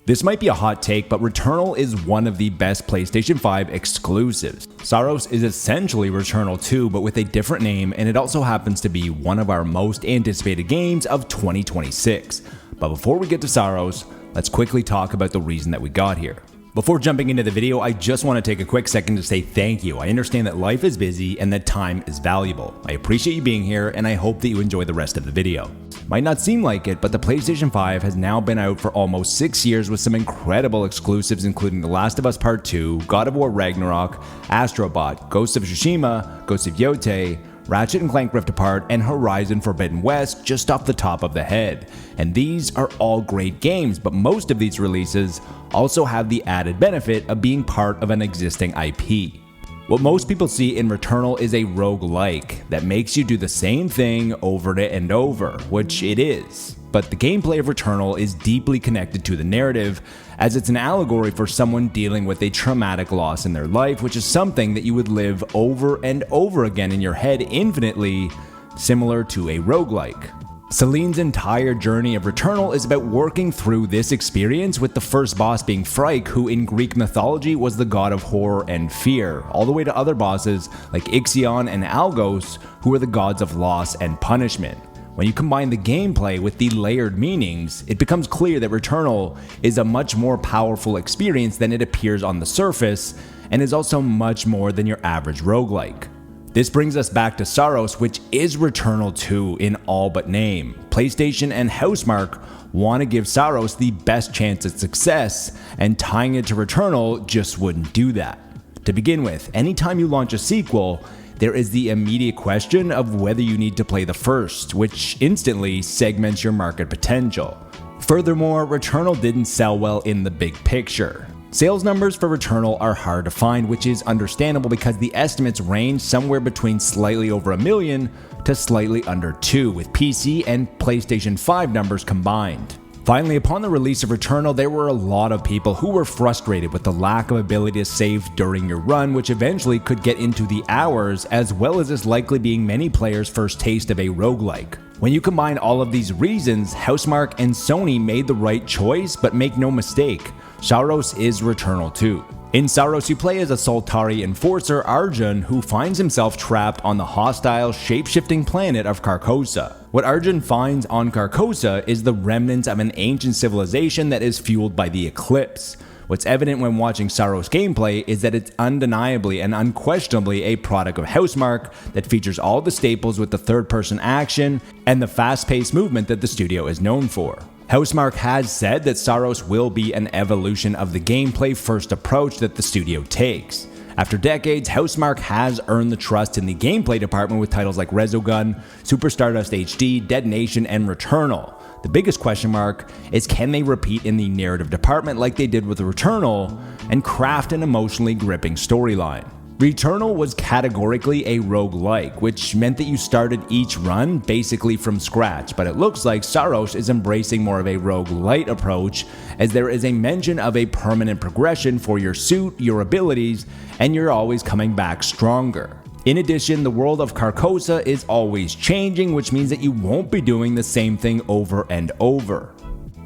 This might be a hot take, but Returnal is one of the best PlayStation 5 exclusives. Saros is essentially Returnal 2, but with a different name, and it also happens to be one of our most anticipated games of 2026. But before we get to Saros, let's quickly talk about the reason that we got here. Before jumping into the video, I just want to take a quick second to say thank you. I understand that life is busy and that time is valuable. I appreciate you being here, and I hope that you enjoy the rest of the video. Might not seem like it, but the PlayStation 5 has now been out for almost 6 years with some incredible exclusives including The Last of Us Part 2, God of War Ragnarok, Astro Bot, Ghost of Tsushima, Ghost of Yotei, Ratchet and Clank Rift Apart, and Horizon Forbidden West just off the top of the head. And these are all great games, but most of these releases also have the added benefit of being part of an existing IP. What most people see in Returnal is a roguelike that makes you do the same thing over and over, which it is. But the gameplay of Returnal is deeply connected to the narrative, as it's an allegory for someone dealing with a traumatic loss in their life, which is something that you would live over and over again in your head infinitely, similar to a roguelike. Celine's entire journey of Returnal is about working through this experience, with the first boss being Frike, who in Greek mythology was the god of horror and fear, all the way to other bosses like Ixion and Algos, who are the gods of loss and punishment. When you combine the gameplay with the layered meanings, it becomes clear that Returnal is a much more powerful experience than it appears on the surface, and is also much more than your average roguelike. This brings us back to Saros, which is Returnal 2 in all but name. PlayStation and Housemarque want to give Saros the best chance at success, and tying it to Returnal just wouldn't do that. To begin with, anytime you launch a sequel, there is the immediate question of whether you need to play the first, which instantly segments your market potential. Furthermore, Returnal didn't sell well in the big picture. Sales numbers for Returnal are hard to find, which is understandable because the estimates range somewhere between slightly over 1 million to slightly under 2, with PC and PlayStation 5 numbers combined. Finally, upon the release of Returnal, there were a lot of people who were frustrated with the lack of ability to save during your run, which eventually could get into the hours, as well as this likely being many players' first taste of a roguelike. When you combine all of these reasons, Housemarque and Sony made the right choice, but make no mistake, Saros is Returnal 2. In Saros, you play as a Soltari enforcer, Arjun, who finds himself trapped on the hostile, shape-shifting planet of Carcosa. What Arjun finds on Carcosa is the remnants of an ancient civilization that is fueled by the eclipse. What's evident when watching Saros gameplay is that it's undeniably and unquestionably a product of Housemarque that features all the staples with the third-person action and the fast-paced movement that the studio is known for. Housemarque has said that Saros will be an evolution of the gameplay-first approach that the studio takes. After decades, Housemarque has earned the trust in the gameplay department with titles like Resogun, Super Stardust HD, Dead Nation, and Returnal. The biggest question mark is, can they repeat in the narrative department like they did with Returnal and craft an emotionally gripping storyline? Returnal was categorically a roguelike, which meant that you started each run basically from scratch, but it looks like Saros is embracing more of a roguelite approach, as there is a mention of a permanent progression for your suit, your abilities, and you're always coming back stronger. In addition, the world of Carcosa is always changing, which means that you won't be doing the same thing over and over.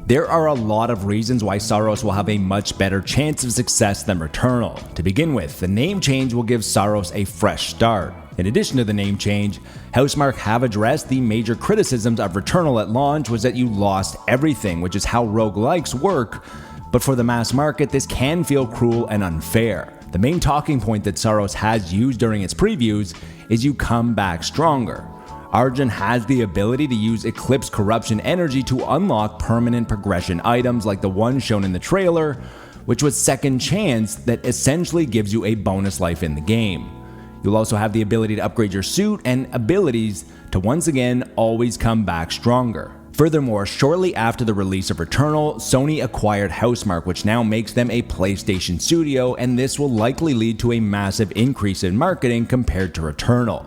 There are a lot of reasons why Saros will have a much better chance of success than Returnal. To begin with, the name change will give Saros a fresh start. In addition to the name change, Housemarque have addressed the major criticisms of Returnal at launch was that you lost everything, which is how roguelikes work, but for the mass market this can feel cruel and unfair. The main talking point that Saros has used during its previews is you come back stronger. Arjun has the ability to use Eclipse Corruption energy to unlock permanent progression items like the one shown in the trailer, which was Second Chance that essentially gives you a bonus life in the game. You'll also have the ability to upgrade your suit and abilities to once again always come back stronger. Furthermore, shortly after the release of Returnal, Sony acquired Housemarque, which now makes them a PlayStation studio, and this will likely lead to a massive increase in marketing compared to Returnal.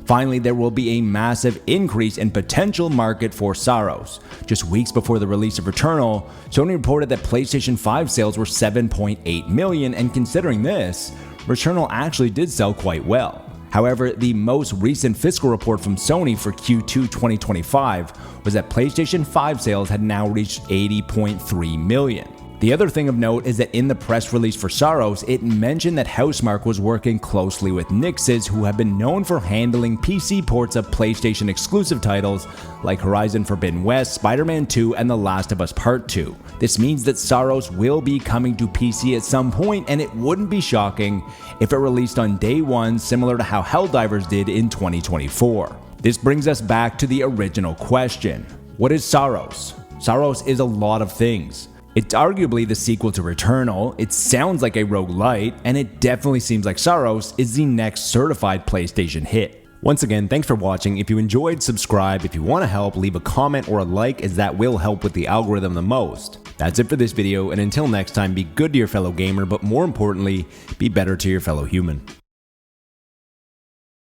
Finally, there will be a massive increase in potential market for Saros. Just weeks before the release of Returnal, Sony reported that PlayStation 5 sales were 7.8 million, and considering this, Returnal actually did sell quite well. However, the most recent fiscal report from Sony for Q2 2025 was that PlayStation 5 sales had now reached 80.3 million. The other thing of note is that in the press release for Saros, it mentioned that Housemarque was working closely with Nixxes, who have been known for handling PC ports of PlayStation exclusive titles like Horizon Forbidden West, Spider-Man 2, and The Last of Us Part 2. This means that Saros will be coming to PC at some point, and it wouldn't be shocking if it released on day one, similar to how Helldivers did in 2024. This brings us back to the original question. What is Saros? Saros is a lot of things. It's arguably the sequel to Returnal, it sounds like a roguelite, and it definitely seems like Saros is the next certified PlayStation hit. Once again, thanks for watching. If you enjoyed, subscribe. If you want to help, leave a comment or a like, as that will help with the algorithm the most. That's it for this video, and until next time, be good to your fellow gamer, but more importantly, be better to your fellow human.